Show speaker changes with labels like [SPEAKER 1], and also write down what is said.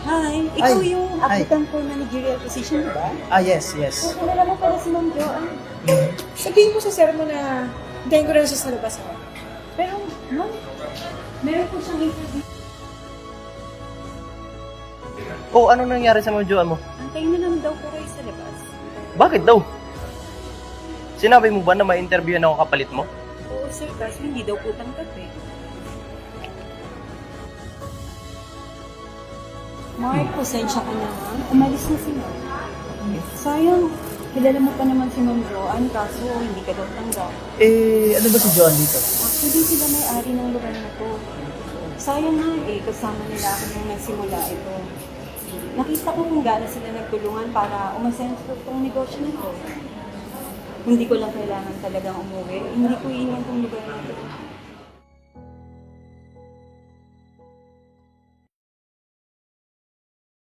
[SPEAKER 1] Hi, ikaw
[SPEAKER 2] Ay,
[SPEAKER 1] yung
[SPEAKER 2] hi.
[SPEAKER 1] applicant for managerial position, di ba?
[SPEAKER 2] Yes, yes.
[SPEAKER 1] So, kilala mo pala si Ma'am Joanne.
[SPEAKER 2] Mhm.
[SPEAKER 1] Sabihin mo sa sir mo na hintayin ko na siya sa labas. Pero, ma'am, meron po siyang interview.
[SPEAKER 2] Oh, ano nangyari sa mga jowa mo?
[SPEAKER 1] Antayin na lang daw po kayo sa labas.
[SPEAKER 2] Bakit daw? Sinabi mo ba na ma-interviewan ako kapalit mo?
[SPEAKER 1] Oo, sir, kasi hindi daw po tanggap eh. Mark, pasensya ka na ma'am. Umalis na si ma'am. Sayang, kilala mo pa naman si Ma'am Joanne, kaso hindi ka daw tanggap.
[SPEAKER 2] Ano ba si Joan dito?
[SPEAKER 1] Actually, sila may-ari ng lugar na to. Sayang nga eh, kasama nila ako nung nagsimula ito. Nakita ko kung gaano sila nagtulungan para umasenso itong negosyo na to. Hindi ko lang kailangan talagang umuwi. Hindi ko iiwan tong lugar na to.